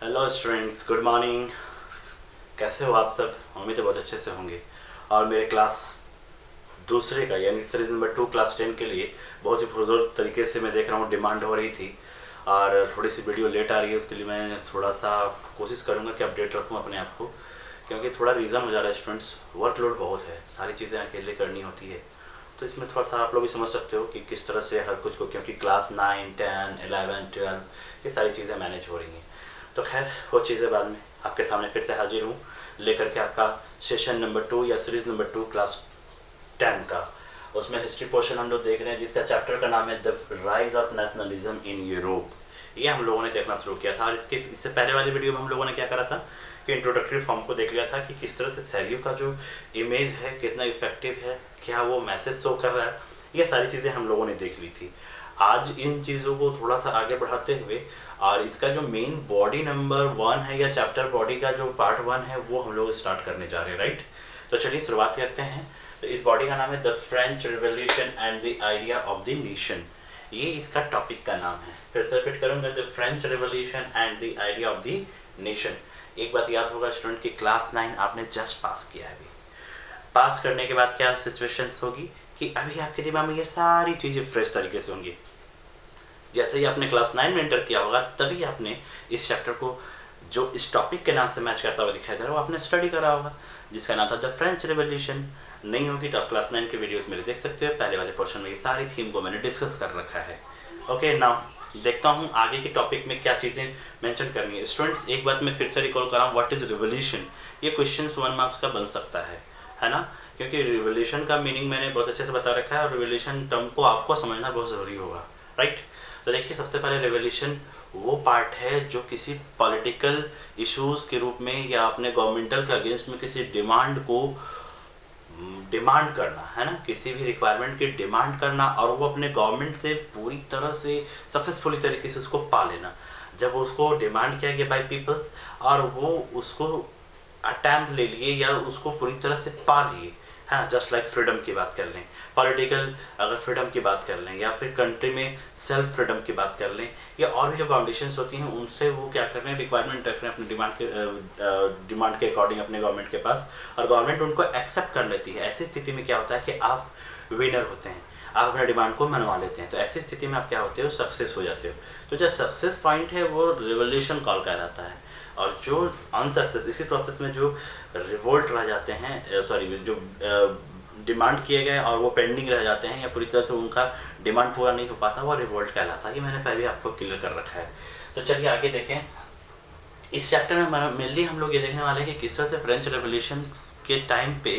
Hello students, good morning. कैसे हो आप सब? उम्मीद है बहुत अच्छे से होंगे। और मेरे क्लास दूसरे का यानी सीरीज नंबर 2 क्लास 10 के लिए बहुत ही पुरजोर तरीके से मैं देख रहा हूँ डिमांड हो रही थी और थोड़ी सी वीडियो लेट आ रही है। उसके लिए मैं थोड़ा सा कोशिश करूँगा कि अपडेट रखूँ अपने आप को, क्योंकि थोड़ा रीज़न हो जा रहा है स्टूडेंट्स, वर्कलोड बहुत है, सारी चीज़ें अकेले करनी होती है। तो इसमें थोड़ा सा आप लोग भी समझ सकते हो कि किस तरह से हर कुछ को, क्योंकि क्लास 9, 10, 11, 12 ये सारी चीज़ें मैनेज हो रही हैं। तो खैर वो चीज़ें बाद में आपके सामने फिर से हाजिर हूँ लेकर के आपका सेशन नंबर 2 या सीरीज़ नंबर 2 क्लास 10 का। उसमें हिस्ट्री पोर्शन हम लोग देख रहे हैं जिसका चैप्टर का नाम है the rise of nationalism in Europe. ये हम लोगों ने देखना शुरू किया था और इससे पहले वाली वीडियो में हम लोगों ने क्या करा था कि इंट्रोडक्टरी फॉर्म को देख लिया था कि किस तरह से सैलियो का जो इमेज है कितना इफेक्टिव है, क्या वो मैसेज शो कर रहा है, ये सारी चीज़ें हम लोगों ने देख ली थी। आज इन चीज़ों को थोड़ा सा आगे बढ़ाते हुए और इसका जो मेन बॉडी नंबर 1 है या चैप्टर बॉडी का जो पार्ट 1 है वो हम लोग स्टार्ट करने जा रहे हैं, राइट। तो चलिए शुरुआत करते हैं। तो इस बॉडी का नाम है the French revolution and the idea of the nation. ये इसका टॉपिक का नाम है। फिर से रिपीट करूंगा, the French revolution and the idea of the nation. एक बात याद होगा स्टूडेंट की क्लास 9 आपने जस्ट पास किया है। अभी पास करने के बाद क्या सिचुएशन होगी कि अभी आपके दिमाग में ये सारी चीज़ें फ्रेश तरीके से होंगी। जैसे ही आपने क्लास 9 में एंटर किया होगा तभी आपने इस चैप्टर को जो इस टॉपिक के नाम से मैच करता हुआ दिखाई दे रहा है वो आपने स्टडी करा होगा, जिसका नाम था द फ्रेंच रिवॉल्यूशन। नहीं होगी तो आप क्लास 9 के वीडियोस मेरे देख सकते हो। पहले वाले पोर्शन में ये सारी थीम को मैंने डिस्कस कर रखा है। ओके, नाउ देखता हूँ आगे के टॉपिक में क्या चीज़ें मेंशन करनी है। स्टूडेंट्स एक बात मैं फिर से रिकॉल कर रहा हूँ, व्हाट इज रिवॉल्यूशन। ये क्वेश्चन 1 मार्क्स का बन सकता है ना, क्योंकि रिवॉल्यूशन का मीनिंग मैंने बहुत अच्छे से बता रखा है और रिवॉल्यूशन टर्म को आपको समझना बहुत ज़रूरी होगा, राइट। तो देखिए सबसे पहले रिवॉल्यूशन वो पार्ट है जो किसी पॉलिटिकल इश्यूज़ के रूप में या अपने गवर्नमेंटल के अगेंस्ट में किसी डिमांड को डिमांड करना, है ना, किसी भी रिक्वायरमेंट की डिमांड करना और वो अपने गवर्नमेंट से पूरी तरह से सक्सेसफुली तरीके से उसको पा लेना। जब उसको डिमांड किया गया बाय पीपल्स और वो उसको अटैम्प्ट ले लिए या उसको पूरी तरह से पा लिए, है ना। जस्ट लाइक फ्रीडम की बात कर लें, पॉलिटिकल अगर फ्रीडम की बात कर लें या फिर कंट्री में सेल्फ फ्रीडम की बात कर लें या और भी जो फाउंडेशंस होती हैं उनसे वो क्या कर रहे हैं, रिक्वायरमेंट रख रहे हैं अपने डिमांड के अकॉर्डिंग अपने गवर्नमेंट के पास, और गवर्नमेंट उनको एक्सेप्ट कर लेती है। ऐसी स्थिति में क्या होता है कि आप विनर होते हैं, आप अपने डिमांड को मनवा लेते हैं। तो ऐसी स्थिति में आप क्या होते हो, सक्सेस हो जाते हो। तो जो सक्सेस पॉइंट है वो रिवॉल्यूशन कॉल कहलाता है। और जो अनसक्सेस, इसी प्रोसेस में जो रिवोल्ट रह जाते हैं, सॉरी जो डिमांड किए गए और वो पेंडिंग रह जाते हैं या पूरी तरह से उनका डिमांड पूरा नहीं हो पाता, वो रिवोल्ट कहलाता है। ये मैंने पहले आपको क्लियर कर रखा है। तो चलिए आगे देखें। इस चैप्टर में मेनली हम लोग ये देखने वाले हैं कि किस तरह से फ्रेंच रेवोल्यूशन के टाइम पे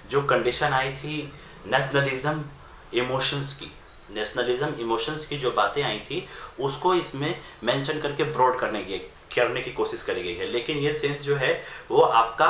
जो कंडीशन आई थी नेशनलिज्म इमोशंस की, नेशनलिज्म इमोशंस की जो बातें आई थी उसको इसमें मेंशन करके ब्रॉड करने की कोशिश करी गई है। लेकिन ये सेंस जो है वो आपका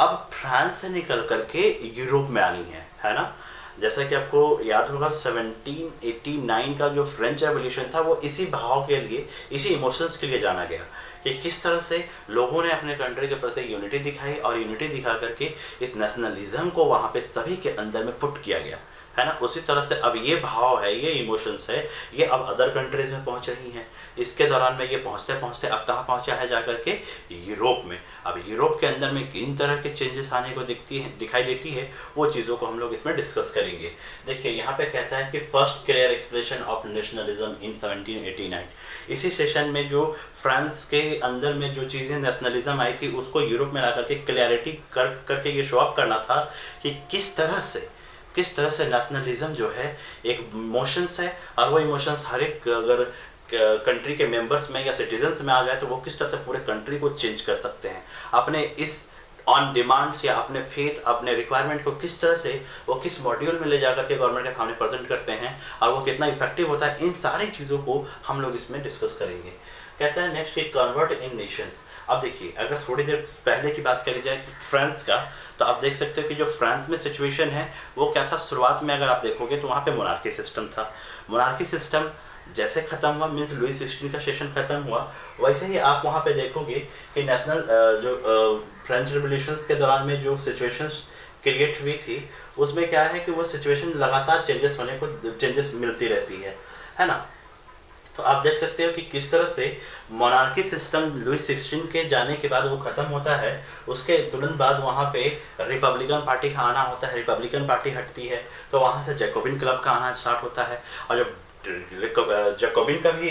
अब फ्रांस से निकल करके यूरोप में आनी है ना। जैसा कि आपको याद होगा 1789 का जो फ्रेंच रेवोल्यूशन था वो इसी भाव के लिए, इसी इमोशंस के लिए जाना गया कि किस तरह से लोगों ने अपने कंट्री के प्रति यूनिटी दिखाई और यूनिटी दिखा करके इस नेशनलिज्म को वहाँ पे सभी के अंदर में पुट किया गया, है ना। उसी तरह से अब ये भाव है, ये इमोशंस है, ये अब अदर कंट्रीज में पहुंच रही हैं। इसके दौरान में ये पहुंचते पहुंचते अब कहाँ पहुंचा है जाकर के यूरोप में। अब यूरोप के अंदर में किन तरह के चेंजेस आने को दिखाई देती है वो चीज़ों को हम लोग इसमें डिस्कस करेंगे। देखिए यहाँ पे कहता है कि first clear expression of nationalism in 1789। इसी सेशन में जो फ्रांस के अंदर में जो चीज़ें नेशनलिज्म आई थी उसको यूरोप में ला करके क्लियरिटी करके ये शो अप करना था कि किस तरह से नेशनलिज्म जो है एक इमोशंस है और वो इमोशंस हर एक अगर कंट्री के मेंबर्स में या सिटीजन्स में आ जाए तो वो किस तरह से पूरे कंट्री को चेंज कर सकते हैं। अपने इस ऑन डिमांड्स या अपने फेथ, अपने रिक्वायरमेंट को किस तरह से वो किस मॉड्यूल में ले जाकर के गवर्नमेंट के सामने प्रेजेंट करते हैं और वो कितना इफेक्टिव होता है, इन सारी चीज़ों को हम लोग इसमें डिस्कस करेंगे। कहता है नेक्स्ट कि कन्वर्ट इन नेशंस। अब देखिए अगर थोड़ी देर पहले की बात करी जाए फ्रांस का, तो आप देख सकते हो कि जो फ्रांस में सिचुएशन है वो क्या था। शुरुआत में अगर आप देखोगे तो वहाँ पे मोनार्की सिस्टम था। मोनार्की सिस्टम जैसे खत्म हुआ, मीन्स लुई 16 का सेशन खत्म हुआ, वैसे ही आप वहाँ पे देखोगे कि नेशनल जो फ्रेंच रिवोल्यूशंस के दौरान में जो सिचुएशंस क्रिएट हुई थी उसमें क्या है कि वो सिचुएशन लगातार चेंजेस मिलती रहती है ना। तो आप देख सकते हो कि किस तरह से मोनार्की सिस्टम लुई 16 के जाने के बाद वो ख़त्म होता है। उसके तुरंत बाद वहाँ पे रिपब्लिकन पार्टी का आना होता है, रिपब्लिकन पार्टी हटती है, तो वहाँ से जैकोबिन क्लब का आना स्टार्ट होता है। और जब जैकोबिन का भी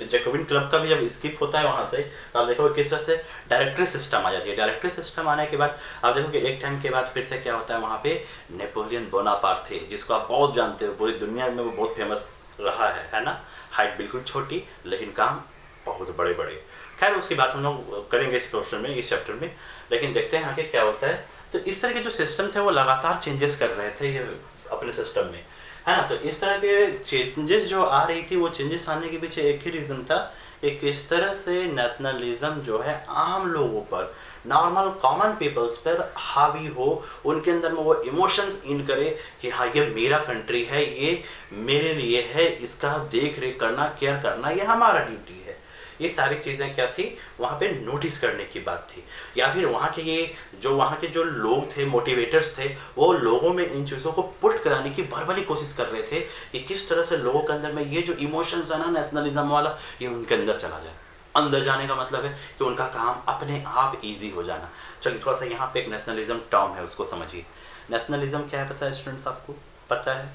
जैकोबिन क्लब का भी जब स्किप होता है वहाँ से, तो आप देखोगे किस तरह से डायरेक्टरी सिस्टम आ जाती है। डायरेक्टरी सिस्टम आने के बाद आप देखोगे एक टाइम के बाद फिर से क्या होता है, वहाँ पे नेपोलियन बोनापार्ट थे, जिसको आप बहुत जानते हो, पूरी दुनिया में वो बहुत फेमस रहा है ना। हाइट बिल्कुल छोटी लेकिन काम बहुत बड़े बड़े। खैर उसकी बात हम लोग करेंगे इस पोर्शन में, इस चैप्टर में। लेकिन देखते हैं आगे क्या होता है। तो इस तरह के जो सिस्टम थे वो लगातार चेंजेस कर रहे थे ये अपने सिस्टम में, है ना। तो इस तरह के चेंजेस जो आ रही थी, वो चेंजेस आने के पीछे एक ही रीज़न था, एक किस तरह से नेशनलिज्म जो है आम लोगों पर, नॉर्मल कॉमन पीपल्स पर हावी हो, उनके अंदर में वो इमोशंस इन करे कि हाँ ये मेरा कंट्री है, ये मेरे लिए है, इसका देख रेख करना, केयर करना ये हमारा ड्यूटी है। ये सारी चीज़ें क्या थी, वहाँ पे नोटिस करने की बात थी। या फिर वहाँ के जो लोग थे, मोटिवेटर्स थे, वो लोगों में इन चीज़ों को पुट कराने की भरभली कोशिश कर रहे थे कि किस तरह से लोगों के अंदर में ये जो इमोशंस है ना नेशनलिज्म वाला, ये उनके अंदर चला जाए। अंदर जाने का मतलब है कि उनका काम अपने आप ईजी हो जाना। चलिए थोड़ा सा यहाँ पे एक नेशनलिज्म टर्म है, उसको समझिए। नेशनलिज्म क्या है पता है स्टूडेंट्स, आपको पता है?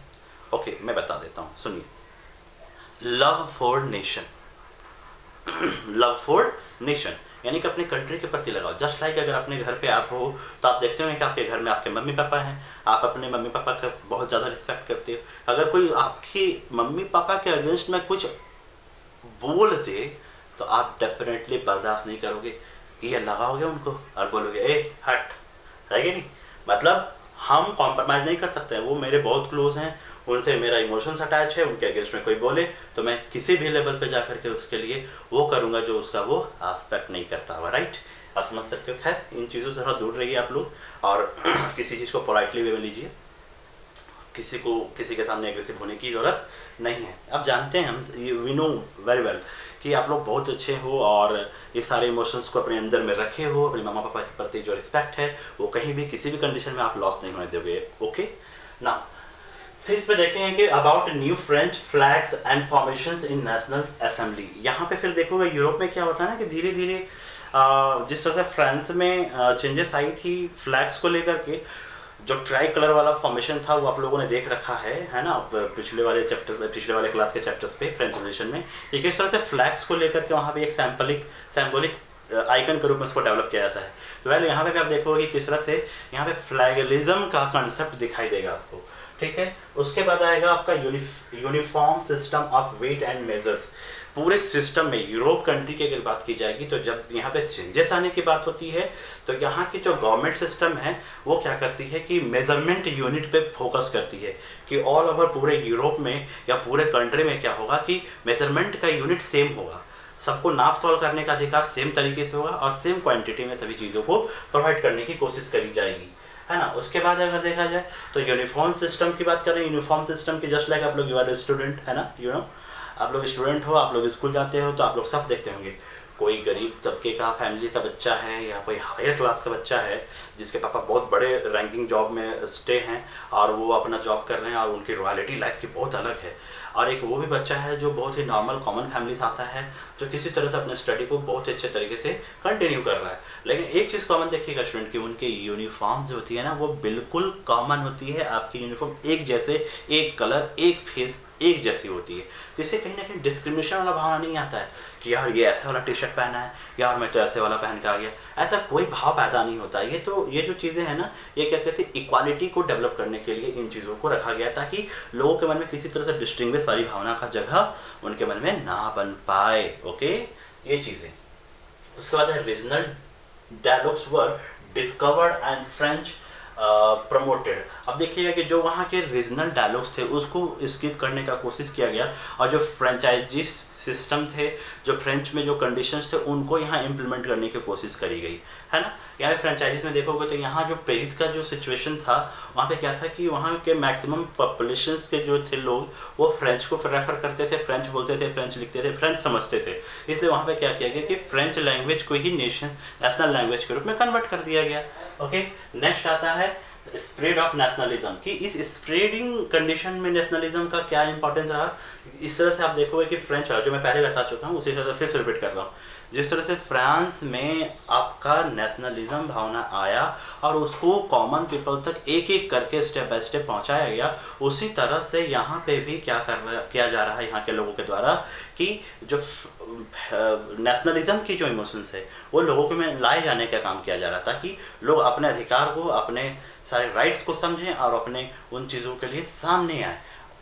ओके मैं बता देता हूँ, सुनिए। Love for nation, love for nation यानी कि अपने कंट्री के प्रति लगाओ। जस्ट लाइक अगर अपने घर पे आप हो तो आप देखते होंगे कि आपके घर में आपके मम्मी पापा हैं, आप अपने मम्मी पापा का बहुत ज़्यादा रिस्पेक्ट करते हो। अगर कोई आपकी मम्मी पापा के अगेंस्ट में कुछ बोल दे तो आप डेफिनेटली बर्दाश्त नहीं करोगे, ये लगाओगे उनको और बोलोगे ए हट, है कि नहीं। मतलब हम कॉम्प्रोमाइज़ नहीं कर सकते हैं, वो मेरे बहुत क्लोज हैं, उनसे मेरा इमोशंस अटैच है, उनके अगेंस्ट में कोई बोले तो मैं किसी भी लेवल पे जा करके उसके लिए वो करूँगा जो उसका वो एस्पेक्ट नहीं करता हुआ, राइट। आप समझ सकते हो। खैर इन चीज़ों से थोड़ा दूर रहिए आप लोग, और किसी चीज़ को पोलाइटली वे में लीजिए, किसी के सामने एग्रेसिव होने की ज़रूरत नहीं है। अब जानते हैं हम, वी नो वेरी वेल कि आप लोग बहुत अच्छे हो और ये सारे इमोशंस को अपने अंदर में रखे हो। अपने मामा पापा के प्रति जो रिस्पेक्ट है वो कहीं भी किसी भी कंडीशन में आप लॉस नहीं होने दोगे। ओके ना, फिर इस पे देखेंगे कि about new French flags and formations in national assembly. यहाँ पे फिर देखोगे यूरोप में क्या होता है ना कि धीरे धीरे जिस तरह से फ्रांस में चेंजेस आई थी फ्लैग्स को लेकर के, जो ट्राई कलर वाला फॉर्मेशन था वो आप लोगों ने देख रखा है ना पिछले वाले क्लास के चैप्टर्स पे फ्रेंच रिवॉल्यूशन में। एक इस तरह से फ्लैग्स को लेकर के वहाँ पे एक सैम्बोलिक आइकन के रूप में उसको डेवलप किया जाता है। वेल यहाँ पे भी आप देखोगे किस तरह से यहाँ पे फ्लैगलिज्म का कंसेप्ट दिखाई देगा आपको, ठीक है। उसके बाद आएगा आपका uniform system of weight and measures. पूरे सिस्टम में यूरोप कंट्री की अगर बात की जाएगी तो जब यहाँ पे चेंजेस आने की बात होती है तो यहाँ की जो गवर्नमेंट सिस्टम है वो क्या करती है कि मेजरमेंट यूनिट पे फोकस करती है कि ऑल ओवर पूरे यूरोप में या पूरे कंट्री में क्या होगा कि मेजरमेंट का यूनिट सेम होगा, सबको नाप तोल करने का अधिकार सेम तरीके से होगा और सेम क्वांटिटी में सभी चीज़ों को प्रोवाइड करने की कोशिश करी जाएगी, है ना। उसके बाद अगर देखा जाए तो यूनिफॉर्म सिस्टम की बात करें, यूनिफॉर्म सिस्टम की जस्ट लाइक आप लोग यू आर स्टूडेंट, है ना, यू नो आप लोग स्टूडेंट हो, आप लोग स्कूल जाते हो तो आप लोग सब देखते होंगे कोई गरीब तबके का फैमिली का बच्चा है या कोई हायर क्लास का बच्चा है जिसके पापा बहुत बड़े रैंकिंग जॉब में स्टे हैं और वो अपना जॉब कर रहे हैं और उनकी रॉयल्टी लाइफ की बहुत अलग है। और एक वो भी बच्चा है जो बहुत ही नॉर्मल कॉमन फैमिली से आता है जो किसी तरह से अपने स्टडी को बहुत अच्छे तरीके से कंटिन्यू कर रहा है। लेकिन एक चीज़ कॉमन देखिएगा स्टूडेंट की उनकी यूनिफॉर्म जो होती है ना वो बिल्कुल कॉमन होती है। आपकी यूनिफॉर्म एक जैसे, एक कलर, एक फेस एक जैसी होती है। इससे कहीं ना कहीं डिस्क्रिमिनेशन वाला भावना नहीं आता है कि यार ये ऐसा वाला टी शर्ट पहना है, यार मैं तो ऐसे वाला पहन के आ गया, ऐसा कोई भाव पैदा नहीं होता। ये जो चीज़ें हैं ना ये क्या कहते हैं इक्वालिटी को डेवलप करने के लिए इन चीज़ों को रखा गया ताकि लोगों के मन में किसी तरह से डिस्टिंग्विश वाली भावना का जगह उनके मन में ना बन पाए। ओके ये चीज़ें। उसके बाद है regional dialogues were discovered and French promoted. अब देखिएगा कि जो वहाँ के रीजनल डायलॉग्स थे उसको स्किप करने का कोशिश किया गया और जो फ्रेंचाइजी सिस्टम थे, जो फ्रेंच में जो कंडीशंस थे उनको यहाँ इम्प्लीमेंट करने की कोशिश करी गई, है ना। यहाँ फ्रेंचाइजीज में देखोगे तो यहाँ जो पेरिस का जो सिचुएशन था वहाँ पे क्या था कि वहाँ के मैक्सिमम पॉपुलेशंस के जो थे लोग वो फ्रेंच को रेफर करते थे, फ्रेंच बोलते थे, फ्रेंच लिखते थे, फ्रेंच समझते थे। इसलिए वहाँ पे क्या किया गया कि फ्रेंच लैंग्वेज को ही नेशनल लैंग्वेज के रूप में कन्वर्ट कर दिया गया। ओके नेक्स्ट आता है स्प्रेड ऑफ नेशनलिज्म कि इस स्प्रेडिंग कंडीशन में नेशनलिज्म का क्या इंपॉर्टेंस रहा। इस तरह से आप देखोगे कि फ्रेंच जो मैं पहले बता चुका हूँ उसी तरह से फिर से रिपीट कर रहा हूँ। जिस तरह से फ्रांस में आपका नेशनलिज्म भावना आया और उसको कॉमन पीपल तक एक एक करके स्टेप बाय स्टेप पहुंचाया गया, उसी तरह से यहाँ पे भी किया जा रहा है यहाँ के लोगों के द्वारा कि जो नेशनलिज्म की जो इमोशंस है वो लोगों के में लाए जाने का काम किया जा रहा था, ताकि लोग अपने अधिकार को, अपने सारे राइट्स को समझें और अपने उन चीज़ों के लिए सामने आए,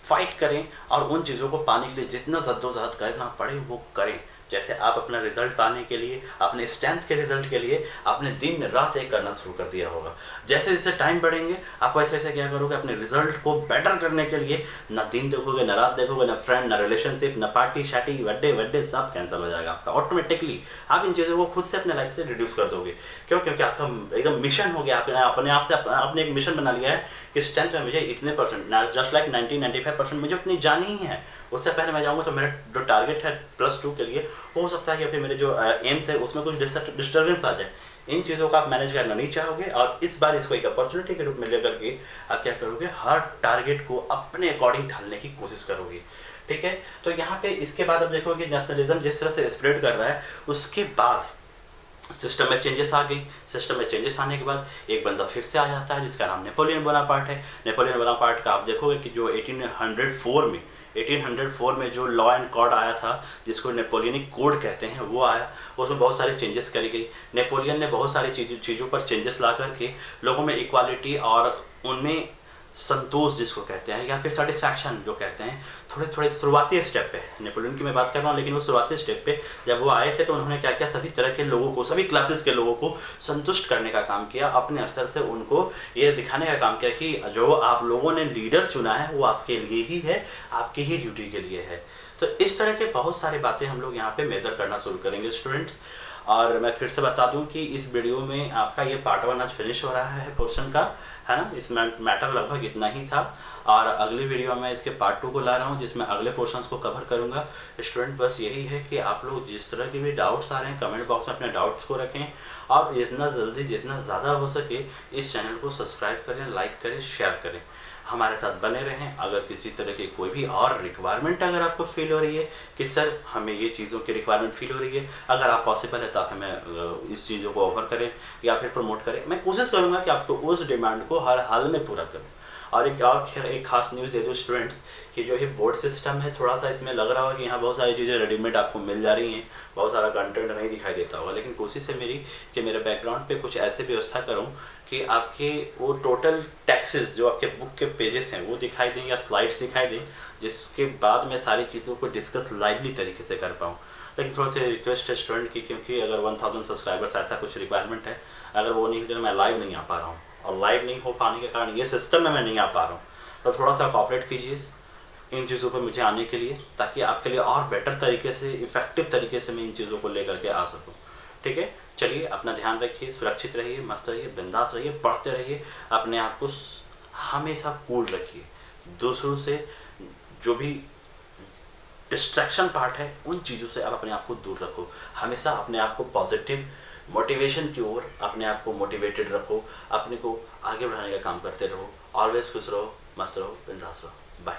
फाइट करें और उन चीज़ों को पाने के लिए जितना जद्दोजहद करना पड़े वो करें। जैसे आप अपना रिजल्ट पाने के लिए, अपने स्ट्रेंथ के रिजल्ट के लिए आपने दिन रात एक करना शुरू कर दिया होगा। जैसे जैसे टाइम बढ़ेंगे आप वैसे वैसे क्या करोगे, अपने रिजल्ट को बेटर करने के लिए ना दिन देखोगे, ना रात देखोगे, ना फ्रेंड, ना रिलेशनशिप, ना पार्टी शार्टी, बर्थडे सब कैंसिल हो जाएगा आपका ऑटोमेटिकली। आप इन चीज़ों को खुद से अपने लाइफ से रिड्यूस कर दोगे। क्यों? क्योंकि आपका एकदम मिशन हो गया, आपने अपने आप से आपने एक मिशन बना लिया है कि स्ट्रेंथ में मुझे इतने परसेंट, जस्ट लाइक 90-95% मुझे उतनी जानी ही है। उससे पहले मैं जाऊँगा तो मेरा जो टारगेट है +2 के लिए, हो सकता है कि फिर मेरे जो एम्स है उसमें कुछ डिस्टर्बेंस आ जाए। इन चीज़ों को आप मैनेज करना नहीं चाहोगे और इस बार इसको एक अपॉर्चुनिटी के रूप में लेकर के आप क्या करोगे, हर टारगेट को अपने अकॉर्डिंग ढालने की कोशिश करोगे। ठीक है, तो यहाँ पे इसके बाद अब देखोगे नेशनलिज्म जिस तरह से स्प्रेड कर रहा है, उसके बाद सिस्टम में चेंजेस आ गई। सिस्टम में चेंजेस आने के बाद एक बंदा फिर से आ जाता है जिसका नाम नेपोलियन बोनापार्ट है। नेपोलियन बोनापार्ट का आप देखोगे कि जो 1804 में जो लॉ एंड कॉड आया था, जिसको नेपोलियनिक कोड कहते हैं, वो आया। उसमें बहुत सारी चेंजेस करी गई। नेपोलियन ने बहुत सारी चीज़ों पर चेंजेस ला करके लोगों में इक्वालिटी और उनमें संतोष जिसको कहते हैं, या फिर सेटिस्फैक्शन जो कहते हैं, थोड़े थोड़े शुरुआती स्टेप पे, नेपोलियन की मैं बात कर रहा हूँ, लेकिन वो शुरुआती स्टेप पे जब वो आए थे तो उन्होंने क्या किया, सभी तरह के लोगों को, सभी क्लासेस के लोगों को संतुष्ट करने का काम किया। अपने स्तर से उनको ये दिखाने का काम किया कि जो आप लोगों ने लीडर चुना है वो आपके लिए ही है, आपकी ही ड्यूटी के लिए है। तो इस तरह के बहुत सारी बातें हम लोग यहाँ पे मेजर करना शुरू करेंगे स्टूडेंट्स। और मैं फिर से बता दूं कि इस वीडियो में आपका ये पार्ट 1 आज फिनिश हो रहा है पोर्शन का, है ना। इसमें मैटर लगभग इतना ही था और अगली वीडियो में इसके पार्ट 2 को ला रहा हूँ, जिसमें अगले पोर्शंस को कवर करूँगा। स्टूडेंट बस यही है कि आप लोग जिस तरह के भी डाउट्स आ रहे हैं कमेंट बॉक्स में अपने डाउट्स को रखें और जितना जल्दी जितना ज़्यादा हो सके इस चैनल को सब्सक्राइब करें, लाइक करें, शेयर करें, हमारे साथ बने रहें। अगर किसी तरह की कोई भी और रिक्वायरमेंट अगर आपको फील हो रही है कि सर हमें ये चीज़ों की रिक्वायरमेंट फील हो रही है, अगर आप पॉसिबल है तो आप हमें इस चीज़ों को ऑफर करें या फिर प्रमोट करें। मैं कोशिश करूँगा कि आपको उस डिमांड को हर हाल में पूरा करूँ। और एक खास न्यूज़ दे दूँ स्टूडेंट्स कि जो ये बोर्ड सिस्टम है, थोड़ा सा इसमें लग रहा होगा कि यहाँ बहुत सारी चीज़ें रेडीमेड आपको मिल जा रही हैं, बहुत सारा कंटेंट नहीं दिखाई देता होगा, लेकिन कोशिश है मेरी कि मेरे बैकग्राउंड पे कुछ ऐसे व्यवस्था करूँ कि आपके वो टोटल टेक्सेस जो आपके बुक के पेजेस हैं वो दिखाई दें या स्लाइड्स दिखाई दें, जिसके बाद मैं सारी चीज़ों को डिस्कस लाइवली तरीके से कर पाऊँ। लेकिन थोड़ा सा रिक्वेस्ट है स्टूडेंट की, क्योंकि अगर 1000 सब्सक्राइबर्स ऐसा कुछ रिक्वायरमेंट है, अगर वो नहीं हो तो मैं लाइव नहीं आ पा रहा हूँ, और लाइव नहीं हो पाने के कारण ये सिस्टम में मैं नहीं आ पा रहा हूँ। तो थोड़ा सा कॉपरेट कीजिए इन चीज़ों पर मुझे आने के लिए, ताकि आपके लिए और बेटर तरीके से, इफेक्टिव तरीके से मैं इन चीज़ों को लेकर के आ सकूँ। ठीक है, चलिए अपना ध्यान रखिए, सुरक्षित रहिए, मस्त रहिए, बिंदास रहिए, पढ़ते रहिए, अपने आप को हमेशा कूल रखिए। दूसरों से जो भी डिस्ट्रैक्शन पार्ट है उन चीज़ों से आप अपने आप को दूर रखो। हमेशा अपने आप को पॉजिटिव मोटिवेशन की ओर अपने आप को मोटिवेटेड रखो, अपने को आगे बढ़ाने का काम करते रहो। ऑलवेज खुश रहो, मस्त रहो, बिंदास रहो। बाय।